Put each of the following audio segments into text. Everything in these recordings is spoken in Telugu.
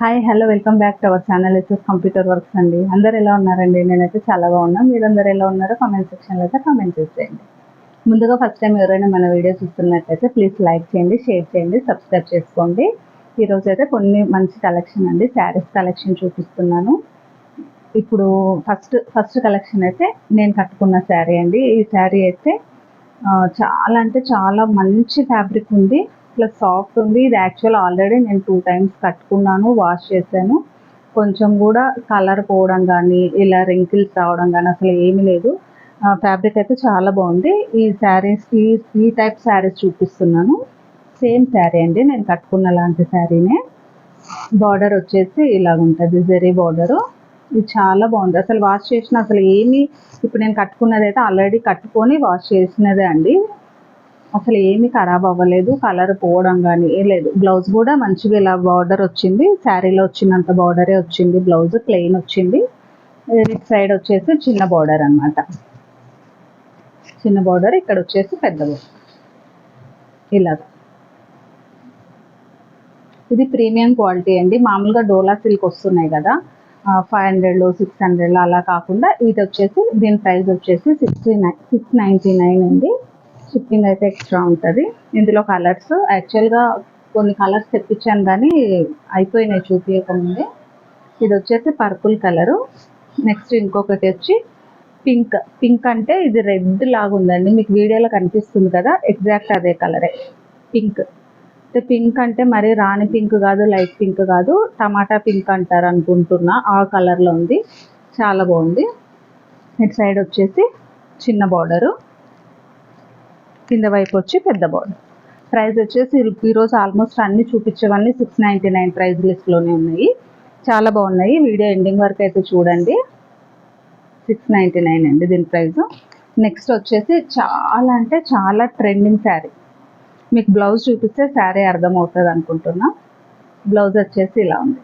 Hi hello welcome back to our channel SS computer works అండి. అందరు ఎలా ఉన్నారండి? నేనైతే చాలా బాగున్నా. మీరందరూ ఎలా ఉన్నారో కామెంట్ సెక్షన్లో అయితే కామెంట్ చేసేయండి. ముందుగా ఫస్ట్ టైం ఎవరైనా మన వీడియో చూస్తున్నట్లయితే ప్లీజ్ లైక్ చేయండి, షేర్ చేయండి, సబ్స్క్రైబ్ చేసుకోండి. ఈరోజు అయితే కొన్ని మంచి కలెక్షన్ అండి, శారీస్ కలెక్షన్ చూపిస్తున్నాను. ఇప్పుడు ఫస్ట్ కలెక్షన్ అయితే నేను కట్టుకున్న శారీ అండి. ఈ శారీ అయితే చాలా అంటే చాలా మంచి ఫ్యాబ్రిక్ ఉంది, ప్లస్ సాఫ్ట్ ఉంది. ఇది యాక్చువల్ ఆల్రెడీ నేను 2 times కట్టుకున్నాను, వాష్ చేశాను. కొంచెం కూడా కలర్ పోవడం కానీ ఇలా రింకిల్స్ రావడం కానీ అసలు ఏమీ లేదు. ఫ్యాబ్రిక్ అయితే చాలా బాగుంది. ఈ టైప్ శారీస్ చూపిస్తున్నాను. సేమ్ శారీ అండి, నేను కట్టుకున్న లాంటి శారీనే. బార్డర్ వచ్చేసి ఇలాగ ఉంటుంది, జెరీ బార్డరు. ఇది చాలా బాగుంది. అసలు వాష్ చేసిన అసలు ఏమీ, ఇప్పుడు నేను కట్టుకున్నది అయితే ఆల్రెడీ కట్టుకొని వాష్ చేసినదే అండి. అసలు ఏమీ ఖరాబ్ అవ్వలేదు, కలర్ పోవడం కానీ ఏం లేదు. బ్లౌజ్ కూడా మంచిగా ఇలా బార్డర్ వచ్చింది, శారీలో వచ్చినంత బార్డరే వచ్చింది. బ్లౌజ్ ప్లెయిన్ వచ్చింది. ఇటు సైడ్ వచ్చేసి చిన్న బార్డర్ అనమాట. చిన్న బార్డర్, ఇక్కడ వచ్చేసి పెద్ద బార్డర్. ఇలాగ ఇది ప్రీమియం క్వాలిటీ అండి. మామూలుగా డోలా సిల్క్ వస్తున్నాయి కదా, 500 600 అలా కాకుండా ఇది వచ్చేసి దీని ప్రైస్ వచ్చేసి 699 అండి. షిప్పింగ్ అయితే ఎక్స్ట్రా ఉంటుంది. ఇందులో కలర్స్ యాక్చువల్గా కొన్ని కలర్స్ తెప్పించాను కానీ అయిపోయినాయి చూపించకముందే. ఇది వచ్చేసి పర్పుల్ కలరు. నెక్స్ట్ ఇంకొకటి వచ్చి పింక్ అంటే ఇది రెడ్ లాగా ఉందండి, మీకు వీడియోలో కనిపిస్తుంది కదా, ఎగ్జాక్ట్ అదే కలరే పింక్. అంటే పింక్ అంటే మరి రాణి పింక్ కాదు, లైట్ పింక్ కాదు, టమాటా పింక్ అంటారు అనుకుంటున్నా, ఆ కలర్లో ఉంది. చాలా బాగుంది. ఇటు సైడ్ వచ్చేసి చిన్న బార్డరు, కింద వైపు వచ్చి పెద్ద బార్డర్. ప్రైస్ వచ్చేసి ఈరోజు ఆల్మోస్ట్ అన్ని చూపించేవన్నీ 699 ప్రైస్ లిస్ట్లోనే ఉన్నాయి. చాలా బాగున్నాయి. వీడియో ఎండింగ్ వరకు అయితే చూడండి. 699 అండి దీని ప్రైస్. నెక్స్ట్ వచ్చేసి చాలా అంటే చాలా ట్రెండింగ్ శారీ. మీకు బ్లౌజ్ చూపిస్తే శారీ అర్థమవుతుంది అనుకుంటున్నా. బ్లౌజ్ వచ్చేసి ఇలా ఉంది.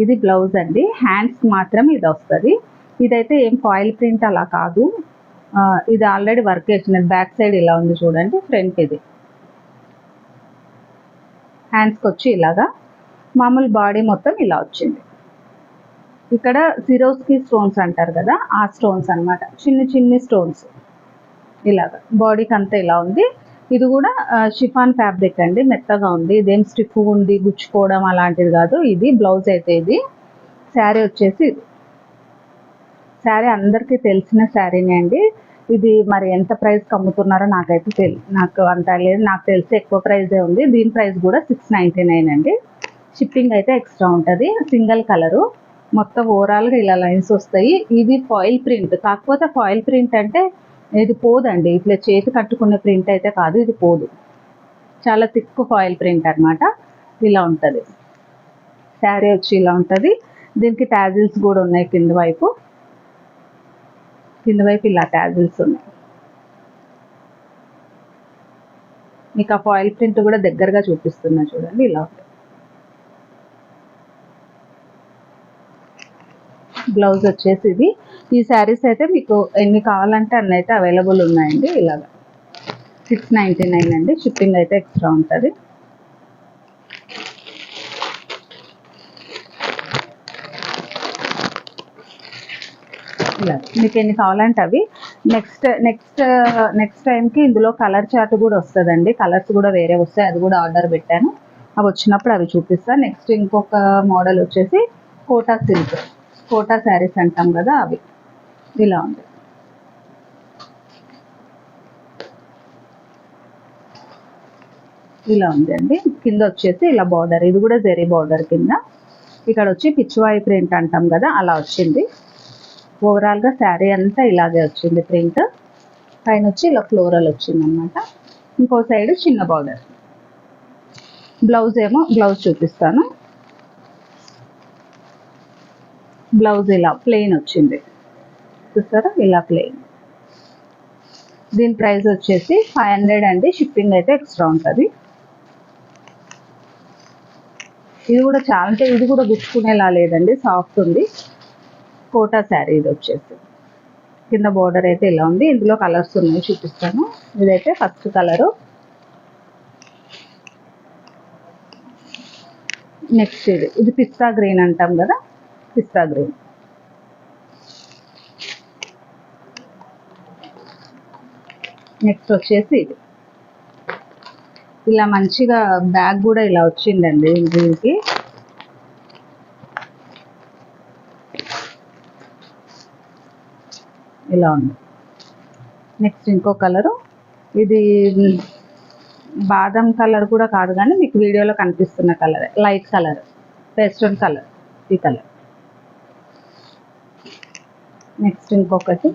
ఇది బ్లౌజ్ అండి. హ్యాండ్స్ మాత్రం ఇది వస్తుంది. ఇదైతే ఏం ఫాయిల్ ప్రింట్ అలా కాదు, ఇది ఆల్రెడీ వర్క్ చేసినది. బ్యాక్ సైడ్ ఇలా ఉంది చూడండి, ఫ్రంట్ ఇది. హ్యాండ్స్కి వచ్చి ఇలాగా మామూలు బాడీ మొత్తం ఇలా వచ్చింది. ఇక్కడ సిరోస్కి స్టోన్స్ అంటారు కదా, ఆ స్టోన్స్ అనమాట, చిన్ని చిన్ని స్టోన్స్. ఇలాగా బాడీకి అంతా ఇలా ఉంది. ఇది కూడా షిఫాన్ ఫ్యాబ్రిక్ అండి, మెత్తగా ఉంది. ఇదేం స్టిఫ్ ఉంది, గుచ్చుకోవడం అలాంటిది కాదు. ఇది బ్లౌజ్ అయితే ఇది. శారీ వచ్చేసి శారీ అందరికీ తెలిసిన శారీనే అండి. ఇది మరి ఎంత ప్రైస్కి అమ్ముతున్నారో నాకైతే నాకు అంత లేదు, నాకు తెలిసి ఎక్కువ ప్రైజే ఉంది. దీని ప్రైస్ కూడా 699 అండి. షిప్పింగ్ అయితే ఎక్స్ట్రా ఉంటుంది. సింగిల్ కలరు, మొత్తం ఓవరాల్గా ఇలా లైన్స్ వస్తాయి. ఇది ఫాయిల్ ప్రింట్, కాకపోతే ఫాయిల్ ప్రింట్ అంటే ఇది పోదండి, ఇట్లా చేతి కట్టుకునే ప్రింట్ అయితే కాదు, ఇది పోదు. చాలా థిక్ ఫాయిల్ ప్రింట్ అనమాట. ఇలా ఉంటుంది. శారీ వచ్చి ఇలా ఉంటుంది. దీనికి ట్యాజిల్స్ కూడా ఉన్నాయి కింద వైపు ఇలా ట్యాజిల్స్ ఉన్నాయి. మీకు ఆ ఫాయిల్ ప్రింట్ కూడా దగ్గరగా చూపిస్తున్నా చూడండి, ఇలా ఉంటుంది. బ్లౌజ్ వచ్చేసి ఇది. ఈ శారీస్ అయితే మీకు ఎన్ని కావాలంటే అన్ని అయితే అవైలబుల్ ఉన్నాయండి. ఇలాగా 699 అండి. షిప్పింగ్ అయితే ఎక్స్ట్రా ఉంటుంది. ఇలా మీకు ఎన్ని కావాలంటే అవి. నెక్స్ట్ టైంకి ఇందులో కలర్ చార్ట్ కూడా వస్తుందండి. కలర్స్ కూడా వేరే వస్తాయి, అది కూడా ఆర్డర్ పెట్టాను. అవి వచ్చినప్పుడు అవి చూపిస్తాను. నెక్స్ట్ ఇంకొక మోడల్ వచ్చేసి కోటా సిల్క్, కోటా శారీస్ అంటాం కదా, అవి ఇలా ఉంది. ఇలా ఉంది అండి. కింద వచ్చేసి ఇలా బార్డర్, ఇది కూడా జెరీ బార్డర్ కింద. ఇక్కడ వచ్చి పిచ్చువాయి ప్రింట్ అంటాం కదా, అలా వచ్చింది. ఓవరాల్గా శారీ అంతా ఇలాగే వచ్చింది ప్రింట్. పైన వచ్చి ఇలా ఫ్లోరల్ వచ్చింది అనమాట. ఇంకో సైడ్ చిన్న బార్డర్. బ్లౌజ్ చూపిస్తాను. బ్లౌజ్ ఇలా ప్లెయిన్ వచ్చింది, చూస్తారా, ఇలా ప్లెయిన్. దీని ప్రైస్ వచ్చేసి 500 అండి. షిప్పింగ్ అయితే ఎక్స్ట్రా ఉంటుంది. ఇది కూడా చాలా అంటే ఇది కూడా గుచ్చుకునేలా లేదండి, సాఫ్ట్ ఉంది. కోటా శారీ ఇది వచ్చేసి. కింద బార్డర్ అయితే ఇలా ఉంది. ఇందులో కలర్స్ ఉన్నాయి, చూపిస్తాను. ఇదైతే ఫస్ట్ కలరు, నెక్స్ట్ ఇది పిస్తా గ్రీన్ అంటాం కదా, పిస్తా గ్రీన్. నెక్స్ట్ వచ్చేసి ఇది ఇలా మంచిగా బ్యాగ్ కూడా ఇలా వచ్చిందండి దీనికి. ఇలా ఉంది. నెక్స్ట్ ఇంకో కలరు, ఇది బాదం కలర్ కూడా కాదు కానీ మీకు వీడియోలో కనిపిస్తున్న colour, light colour, pastel colour, ఈ కలర్. నెక్స్ట్ ఇంకొకటి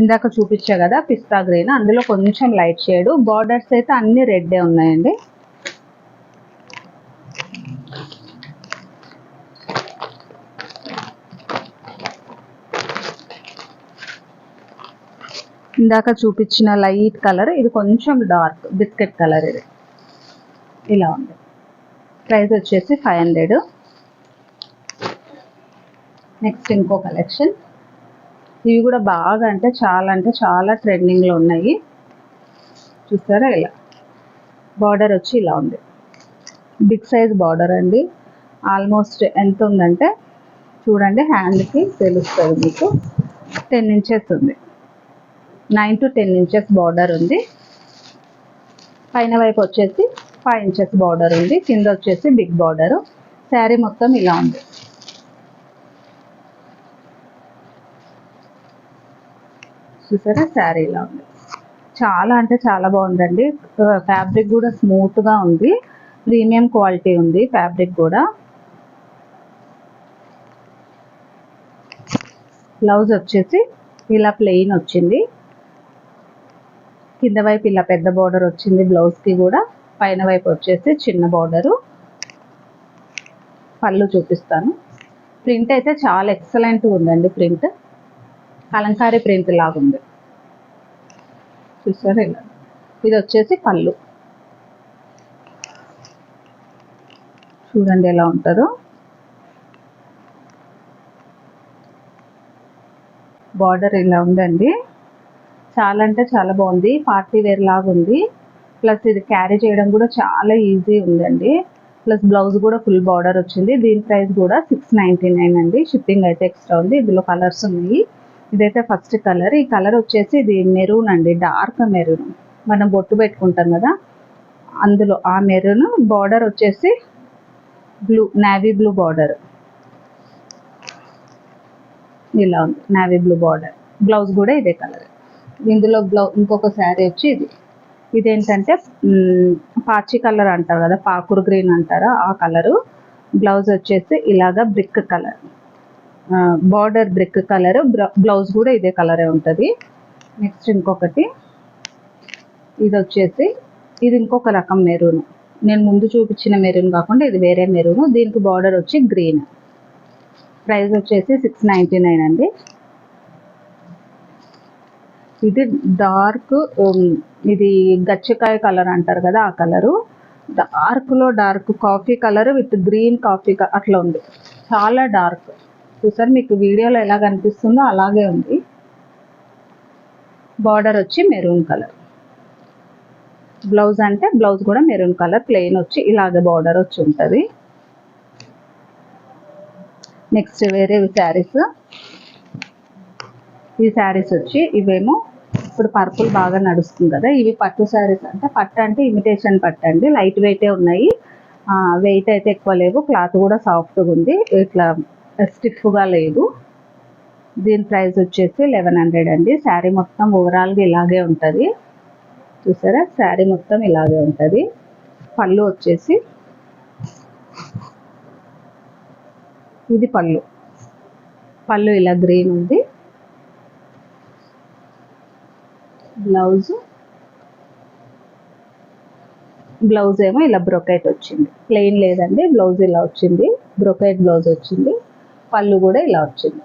ఇందాక చూపించా కదా పిస్తా గ్రీన్, అందులో కొంచెం లైట్ షేడ్, బార్డర్స్ అయితే అన్ని రెడ్డే ఉన్నాయండి. ఇందాక చూపించిన లైట్ కలర్, ఇది కొంచెం డార్క్ బిస్కెట్ కలర్. ఇది ఇలా ఉంది. ప్రైస్ వచ్చేసి 500. నెక్స్ట్ ఇంకో కలెక్షన్, ఇవి కూడా బాగా అంటే చాలా ట్రెండింగ్లో ఉన్నాయి. చూసారా, ఇలా బార్డర్ వచ్చి ఇలా ఉంది. బిగ్ సైజ్ బార్డర్ అండి. ఆల్మోస్ట్ ఎంత ఉందంటే చూడండి, హ్యాండ్కి తెలుస్తుంది మీకు, 10 ఇంచెస్ ఉంది. 9 to 10 ఇంచెస్ బార్డర్ ఉంది. పైన వైపు వచ్చేసి 5 ఇంచెస్ బార్డర్ ఉంది. కింద వచ్చేసి బిగ్ బార్డర్. శారీ మొత్తం ఇలా ఉంది. చూసారా, శారీ ఇలా ఉంది. చాలా అంటే చాలా బాగుందండి. ఫ్యాబ్రిక్ కూడా స్మూత్గా ఉంది, ప్రీమియం క్వాలిటీ ఉంది ఫ్యాబ్రిక్ కూడా. బ్లౌజ్ వచ్చేసి ఇలా ప్లెయిన్ వచ్చింది. కింద వైపు ఇలా పెద్ద బార్డర్ వచ్చింది బ్లౌజ్కి కూడా. పైన వైపు వచ్చేసి చిన్న బార్డరు. పళ్ళు చూపిస్తాను. ప్రింట్ అయితే చాలా ఎక్సలెంట్గా ఉందండి. ప్రింట్ కలంకారీ ప్రింట్ లాగా ఉంది. చూసారా, ఇలా. ఇది వచ్చేసి పళ్ళు. చూడండి ఎలా ఉంటుందో. బార్డర్ ఇలా ఉందండి. చాలా అంటే చాలా బాగుంది. పార్టీ వేర్ లాగా ఉంది. ప్లస్ ఇది క్యారీ చేయడం కూడా చాలా ఈజీ ఉందండి. ప్లస్ బ్లౌజ్ కూడా ఫుల్ బార్డర్ వచ్చింది. దీని ప్రైస్ కూడా 699 అండి. షిప్పింగ్ అయితే ఎక్స్ట్రా ఉంది. ఇందులో కలర్స్ ఉన్నాయి. ఇదైతే ఫస్ట్ కలర్. ఈ కలర్ వచ్చేసి ఇది మెరూన్ అండి, డార్క్ మెరూన్. మనం బొట్టు పెట్టుకుంటాం కదా, అందులో ఆ మెరూన్. బార్డర్ వచ్చేసి బ్లూ, నేవీ బ్లూ బార్డర్. ఇలా ఉంది, నేవీ బ్లూ బార్డర్. బ్లౌజ్ కూడా ఇదే కలర్. ఇందులో ఇంకొక శారీ వచ్చి ఇదేంటంటే పాచి కలర్ అంటారు కదా, పాకురు గ్రీన్ అంటారా, ఆ కలరు. బ్లౌజ్ వచ్చేసి ఇలాగా brick colour, border brick colour. Blouse కూడా ఇదే కలరే ఉంటుంది. నెక్స్ట్ ఇంకొకటి, ఇది వచ్చేసి ఇది ఇంకొక రకం మెరూన్. నేను ముందు చూపించిన మెరూన్ కాకుండా ఇది వేరే మెరూన్. దీనికి బార్డర్ వచ్చి గ్రీన్. ప్రైస్ వచ్చేసి 699 అండి. ఇది డార్క్, ఇది గచ్చకాయ కలర్ అంటారు కదా, ఆ కలరు. డార్క్లో dark coffee colour with green coffee అట్లా ఉంది. చాలా డార్క్. చూసారు, మీకు వీడియోలో ఎలా కనిపిస్తుందో అలాగే ఉంది. బార్డర్ వచ్చి మెరూన్ కలర్. బ్లౌజ్ అంటే బ్లౌజ్ కూడా మెరూన్ కలర్, ప్లెయిన్ వచ్చి ఇలాగే బార్డర్ వచ్చి ఉంటుంది. నెక్స్ట్ వేరే శారీస్. ఈ శారీస్ వచ్చి ఇవేమో ఇప్పుడు పర్పుల్ బాగా నడుస్తుంది కదా, ఇవి పట్టు శారీస్. అంటే పట్టు అంటే ఇమిటేషన్ పట్టు అండి. లైట్ వెయిటే ఉన్నాయి. వెయిట్ అయితే ఎక్కువ లేవు. క్లాత్ కూడా సాఫ్ట్గా ఉంది, ఇట్లా స్టిఫ్గా లేదు. దీని ప్రైస్ వచ్చేసి 1100 అండి. శారీ మొత్తం ఓవరాల్గా ఇలాగే ఉంటుంది. చూసారా, శారీ మొత్తం ఇలాగే ఉంటుంది. పళ్ళు వచ్చేసి ఇది పళ్ళు. పళ్ళు ఇలా గ్రీన్ ఉంది. బ్లౌజ్ ఏమో ఇలా బ్రొకెట్ వచ్చింది. ప్లెయిన్ లేదండి, బ్లౌజ్ ఇలా వచ్చింది. బ్రొకెట్ బ్లౌజ్ వచ్చింది. పళ్ళు కూడా ఇలా వచ్చింది.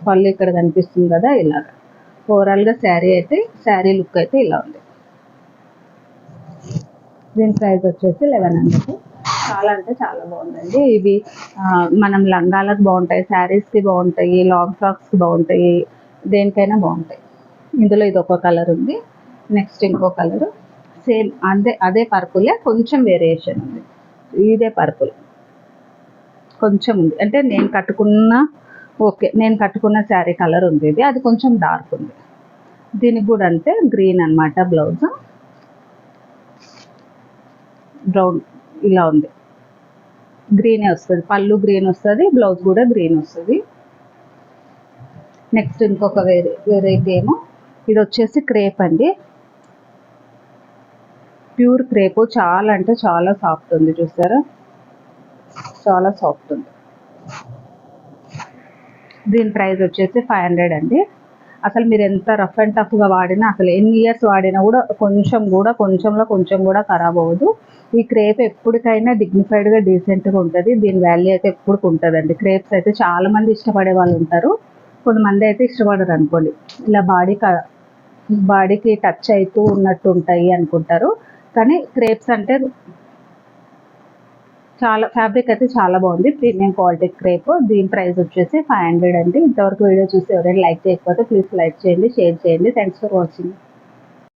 పళ్ళు ఇక్కడ కనిపిస్తుంది కదా, ఇలాగ. ఓవరాల్గా శారీ లుక్ అయితే ఇలా ఉంది. దీని ప్రైస్ వచ్చేసి 1100. చాలా అంటే చాలా బాగుందండి. ఇవి మనం లంగాలకు బాగుంటాయి, శారీస్కి బాగుంటాయి, లాంగ్ ఫ్రాక్స్కి బాగుంటాయి, దేనికైనా బాగుంటాయి. ఇందులో ఇది ఒక కలర్ ఉంది. నెక్స్ట్ ఇంకో కలరు. సేమ్ అదే పర్పులే, కొంచెం వేరియేషన్ ఉంది. ఇదే పర్పుల్ కొంచెం ఉంది, అంటే నేను కట్టుకున్న శారీ కలర్ ఉంది ఇది, అది కొంచెం డార్క్ ఉంది. దీనికి కూడా అంతే గ్రీన్ అనమాట. బ్లౌజ్ బ్రౌన్ ఇలా ఉంది, గ్రీనే వస్తుంది, పళ్ళు గ్రీన్ వస్తుంది, బ్లౌజ్ కూడా గ్రీన్ వస్తుంది. నెక్స్ట్ ఇంకొక వెరైటీ ఏమో, ఇది వచ్చేసి క్రేప్ అండి, ప్యూర్ క్రేప్, చాలా అంటే చాలా సాఫ్ట్ ఉంది, చూసారా చాలా సాఫ్ట్ ఉంది. దీని ప్రైస్ వచ్చేసి 500 అండి. అసలు మీరు ఎంత రఫ్ అండ్ టఫ్గా వాడినా, అసలు ఎన్ని ఇయర్స్ వాడినా కూడా కొంచెం కూడా ఖరాబ్ అవ్వదు. ఈ క్రేప్ ఎప్పటికైనా డిగ్నిఫైడ్గా డీసెంట్గా ఉంటుంది. దీని వాల్యూ అయితే ఎప్పుడు ఉంటుందండి. క్రేప్స్ అయితే చాలామంది ఇష్టపడే వాళ్ళు ఉంటారు, కొంతమంది అయితే ఇష్టపడరు అనుకోండి. ఇలా బాడీకి టచ్ అవుతూ ఉన్నట్టు ఉంటాయి అనుకుంటారు, కానీ క్రేప్స్ అంటే ఫ్యాబ్రిక్ అయితే చాలా బాగుంది, ప్రీమియం క్వాలిటీ క్రేప్. దీని ప్రైస్ వచ్చేసి 500 అండి. ఇంతవరకు వీడియో చూసి ఎవరైనా లైక్ చేయకపోతే ప్లీజ్ లైక్ చేయండి, షేర్ చేయండి. Thanks for watching.